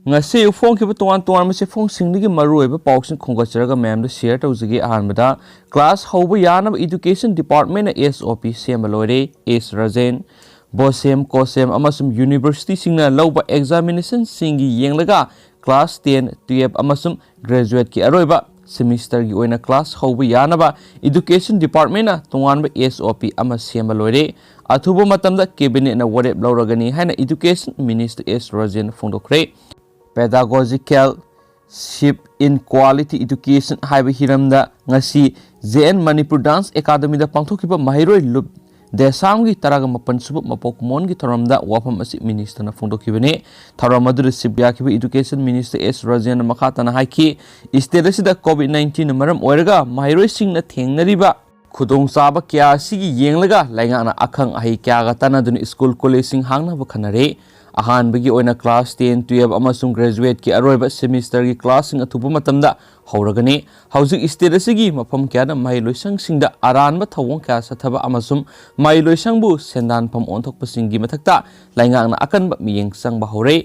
ngasi ufong ki tuan tuan ma se phong singdigi maru eba pausin khongacharaga ma'am da share tawjigi ahanbada class hoba yana education department na SOP semalore S Rajen Bosem Kosem amasum university singna lawba examination singi yenglaga class 10 12 amasum graduate ki aroiba semester gi oina class hoba yanaba education department na tunganba SOP ama semalore athubo matamda cabinet na warep lawragani haina education minister S Rajen fongdokre pedagogical shift in quality education haiba hiramda ngasi JN Manipur Dance Academy da pangthokiba mahiroi lup Desamgi taraga mapan subu mapokmon gi thoramda wafam asi minister na fongdokibane thoram adu receive yakiba education minister S Rajan makhatana haiki state asida COVID-19 maram oiraga mahiroi singna thengnariba khudong saba kya sigi yenglaga lainga na akhang ahi kya ga tanadun school college sing hangna ba khanare ahan bagi oina class 10 12 amasung graduate ki aroiba semester gi class sing athubu matamda hauragani hauzik state asigi mafam kya na mai loisang singda aran ba thawong kya sathaba amasum mai loisang bu sendan pham onthok pasing gi mathakta lainga na akan ba miyeng sang ba hore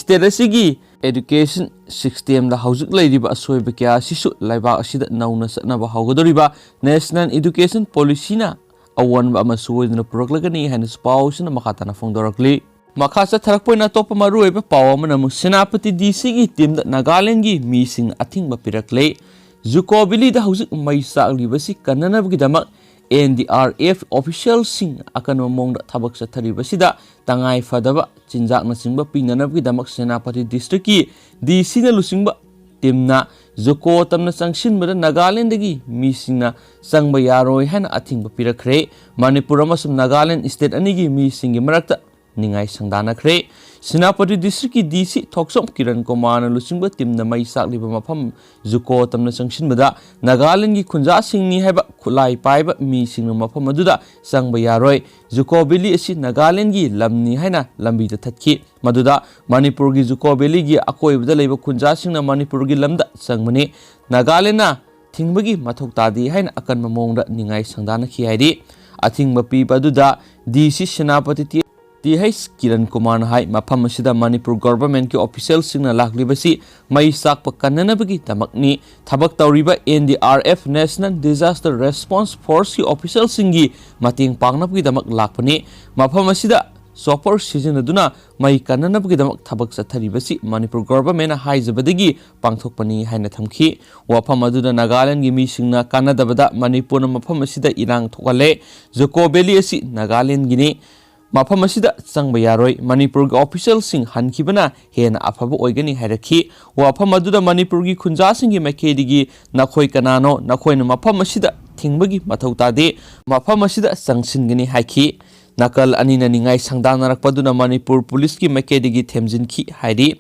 state asigi education system da hauzik leidiba asoiba kya sisu laiba asida nauna satna ba haugodoriba national education policy na awan ba amasuidna proklagani hanis pausna makhatana fongdorakli Makasa tharakpoina topa maruiba pawa manamu Senapati DC gi team da Nagaland gi mising athing mapirakle Zukobili da hauzik mai saklibasi kananabgi damak NDRF official sing akan mamong da thabak sa tharibasida tangai fadaba chinjak na singba pinanabgi damak Senapati district ki DC na lusingba team na Zuko tamna sangshin bada Nagaland gi mising na sangba yaroi hana athing mapirakre Manipur amasum Nagaland state anigi mising gi marakta ningai sangdana kre Senapati district ki DC thoksom Kiran Kumar na lusingba team na mai sakliba mafam Zuko tamna sangshin bada Nagaland gi khunja singni haiba khulai paiba mi singna mafam aduda sangba yaroi Zuko Valley asi Nagaland gi lamni haina lambi da thatki maduda Manipur gi Zuko Valley gi akoibda leiba khunja singna Manipur gi lamda sangmani Nagaland na thingbagi mathok tadi haina akan mamongda ningai sangdana khi haidi athingba pi baduda DC Senapati TH Kiran Kumar hai mafam asida Manipur government ki official singna laklibasi mai sakpa kananabagi tamakni thabak tawriba NDRF National Disaster Response Force ki official singi mating pangnapgi damak lakpani mafam asida software sizinaduna mai kananabagi damak thabak satharibasi Manipur government haijabadagi pangthokpani haina thamki wafam aduda Nagaland gi misingna kanadabada Manipur na mafam asida irang thokale Zuko Valley asi Nagaland gini mafam asida sangba yaroi Manipur gi official sing hankibana hena afaba oigani hairaki wafam aduda Manipur gi khunja singi makedigi nakhoi kanano nakhoina mafam asida thingbagi mathau tade mafam asida sangsingani haiki nakal anina ningai sangdanarakpaduna Manipur police ki makedigi themjinki hairi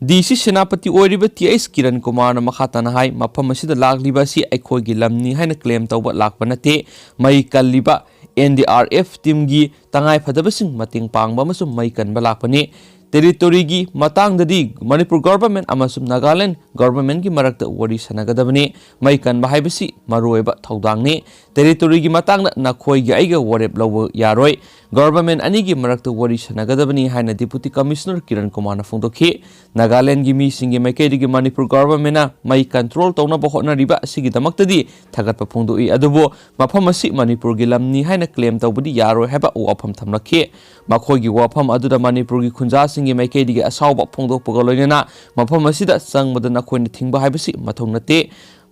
DC Senapati oiriba TS Kiran Kumar na makhatana hai mafam asida lagliba si aikhoi gi lamni haina claim tawba lakpanate mai kalliba NDRF team gi tangai phadabasing mating pangba amasum mai kanba lakpani territory gi matang dadi Manipur government amasum Nagaland government gi marakta wari sanagadabani mai kanba haibasi maroiba thaudangni territory gi matang na khoi gi aiga warep law yaroi government ani gi marakta wari sanagadabani haina deputy commissioner Kiran Kumar na fongdokhi Nagaland gi mi singi maikedi gi Manipur government na mai control tawna ba hotna riba sigi damaktadi thagatpa phongdoi adubo mafam asi Manipur gi lamni haina claim tawbudi yaroi haba wafam thamlakhi makhoi gi wafam aduda Manipur gi khunja singi maikedi gi asawba phongdokpaga loinana mafam asida sangmada nakhoina thingba haibasi mathong nate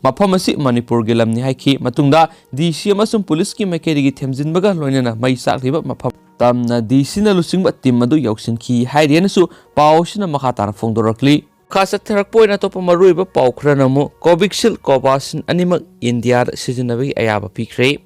mafam asi Manipur gi lamni haiki matungda DC amasum police ki maikedi gi themjinbaga loinana mai sakliba mafam tamna DC na lusingba team adu yauksinki hairianasu pausina makhatana fongdorakli khasa tharakpoina topa maruiba paukhranamo Covishield Covaxin animak India sizinabagi ayaba pikre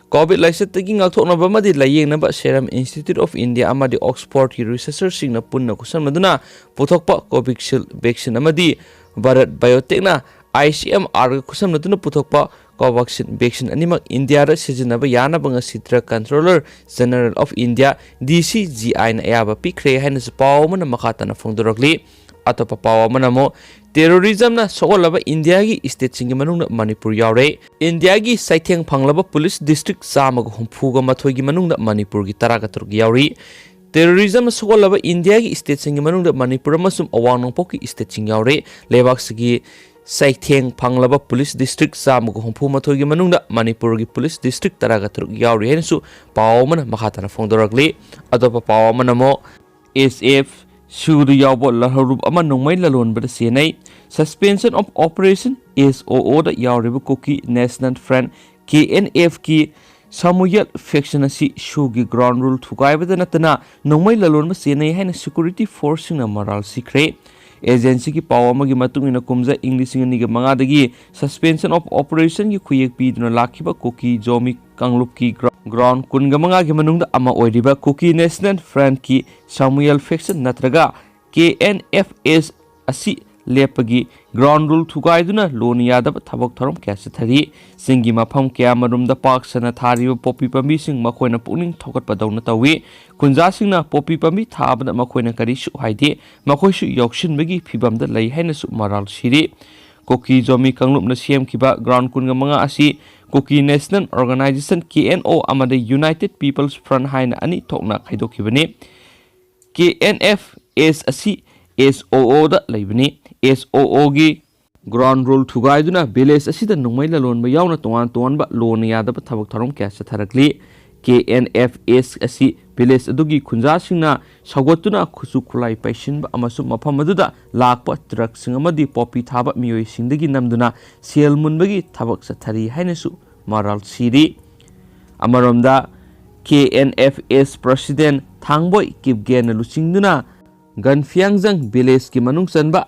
COVID laisatagi ngakthoknaba madi layengnaba Serum Institute of India amadi Oxford researcher singna punna kusanmaduna puthokpa Covishield vaccine amadi Bharat Biotech na ICMR kusamnaduna puthokpa Covaxin vaccine animak India ra sizinaba yanaba ngasi drug controller general of India DCGI na ayaba pikre haina paw mana makhatana fongdorakli atopa paw manamo terrorism na sokolaba India gi state singi manung Manipur yaure India gi saitheng phanglaba police district samaga humfuga mathoi gi manung Manipur gi 13 yauri terrorism सोगलब India की state सिंह मनुंग मणिपुर अवांग नोंपोक की state Singh यावरे लेबाक सिगी सैथेंग फंगलब police district चामग हुंफु मथोई की मनुंग मणिपुर की पुलिस डिस्ट्रिक्ट तरह तरुक यावरे हेनसु पाव मन मखातना फोंदोरकली अतोप पाव मनमो SF Shudu Yabo Laharup Ama Nomai Lalon but CNA Suspension of Operation SOO that Yaribu Cookie National Friend KNF Ki Samuel Factionasi Shugi Ground Rule to Guy with the Natana Nomai Lalon CNA and Security Force in a moral secret. Agency ki power magi matung ina kumza English ni ga mga dagi suspension of operation ki kuyek pi dino lakiba Cookie Jomi Kanglup ki ground kun ga mga gi manung da ama oiriba Cookie National Friend ki Samuel Faction natraga KNFS asi lepagi ground rule thugai duna lon yadab thabak thorom kya thari singi mafam kya marum da park sana thari popi pambi sing makoina puning thokat padawna tawi kunja singna popi pambi thabna makoina kari su haide makoi su yokshin bagi phibam da lai haina su maral siri Cookie Jomi Kanglup na CM kiba ground kun ga mga asi Cookie National Organization KNO amada United People's Front haina ani thokna khaidokibani KNFS asi SOO da laibani SOO gi ground rule thugai duna village asida nungmai la lon ba yauna ton ba lon yada ba thabak tharom kya sa tharakli KNFS asi village adugi khunja singna sagotuna khusu khulai paisin ba amasu mafam aduda lakpa truck sing amadi popi thaba miyoi singdagi namduna sel munbagi thabak sa thari hainasu maral siri amaromda KNFS president Thangboy Kipgen lusingduna Ganfiangjang village ki manung sanba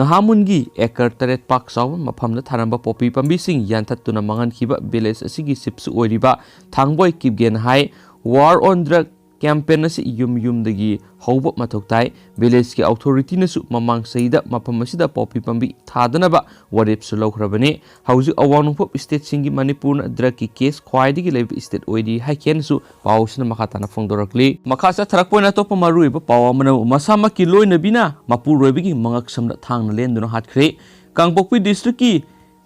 ngahamungi ekar taret pak saw mafamda tharamba popi pambi sing yantatuna mangan khiba village asigi sipsu oiriba Thangboy Kipgen hai war on drug campaign asi yum dagi hauba mathoktai village ki authority nasu mamang saida mafam asida popi pambi thadana ba warip su lawkhrabani hauji awang pop state singi manipur drug ki case khwaidi gi lev state oidi hai ken su pawsna makhatana phongdorakli makhasa tharak poina top marui ba pawa mana masama ki loina bina mapur roibi gi mangak samda thangna lenduna hatkhre Kangpokpi district ki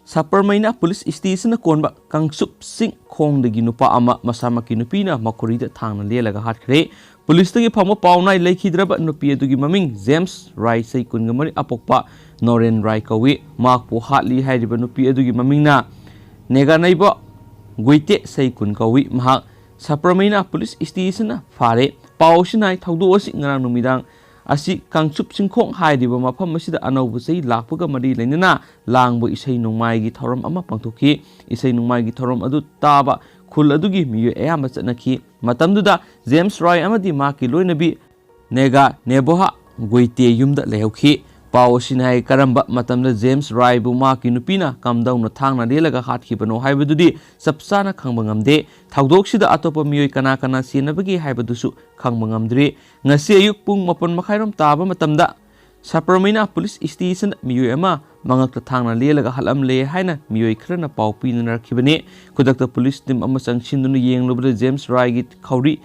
Saparmaina police station konba Kangsup Sing Khong dagi nupa ama masama ki nupina makuri da thangna lelaga hatkre police tagi phamo pawnai leikhidraba nupi adugi maming James Rai sai kungamari apokpa Noren Rai kawi makpo hatli hairiba nupi adugi mamingna nega naiba guite sai kun kawi mahak Saparmaina police station fare pawsinai thaudu osi ngarang numidang asi Kangsup Singkhong hairiba mafam asida anaubu sei lakpaga mari leinana langbo isai nungmai gi thorom ama pangthoki isai nungmai gi thorom adu taba khul adugi miyo ayama chanaki matamduda James Roy amadi maki loinabi nega neboha goite yumda lehokhi pawsinai karamba matamda James Roy bu maki nupina kamdauna thangna lelaga hatkibano haibadudi sapsana khangbangamde thaudok atopa miyoi kana sinabagi haibadusu khangbangamdri ngasi ayuk pung mapon makhairom taba matamda Saparmaina police station miyoi ama mangakta thangna lelaga halam le haina miyoi khrana pawpi narakibani kudakta police team ama sangchinduna yenglubda James Roy gi khauri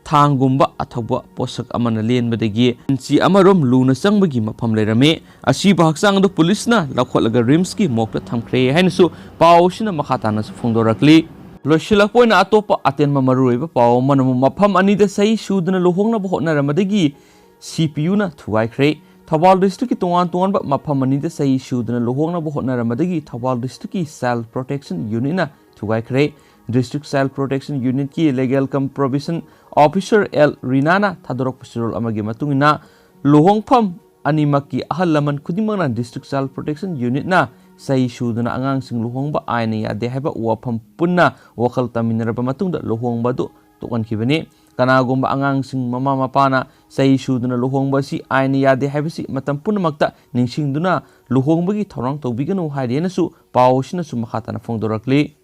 thangumba athawa posak amana lenbadagi si amarom luna sangbagi mafam lerame asi bahaksang do police na lakholaga rims ki mokta thamkhre hainasu pawsina makhatana phongdorakli loshila poina atopa atenma maruiba paw manamu mafam ani da sai suduna lohongna bohna ramadagi CPU na thuaikhre Thawal district ki tuan ba mafam ani da sai suduna lohongna bohna ramadagi Thawal district ki self protection unit na thuaikhre District Child Protection Unit ki Legal Cum Provision Officer L. Rinana Thadorok Pasirol amagi matungina lohongpham animak ki ahal laman khudimangna District Child Protection Unit na sai suduna angang sing lohongba aina yade haiba wafam punna wakal taminaraba matungda lohongba du tokan khibani kanagumba angang sing mama mapana sai suduna lohongba si aina yade haiba si matam punamakta ningsingduna lohongba gi thorang tobiganu hairena su pawsina su makhatana phongdorakli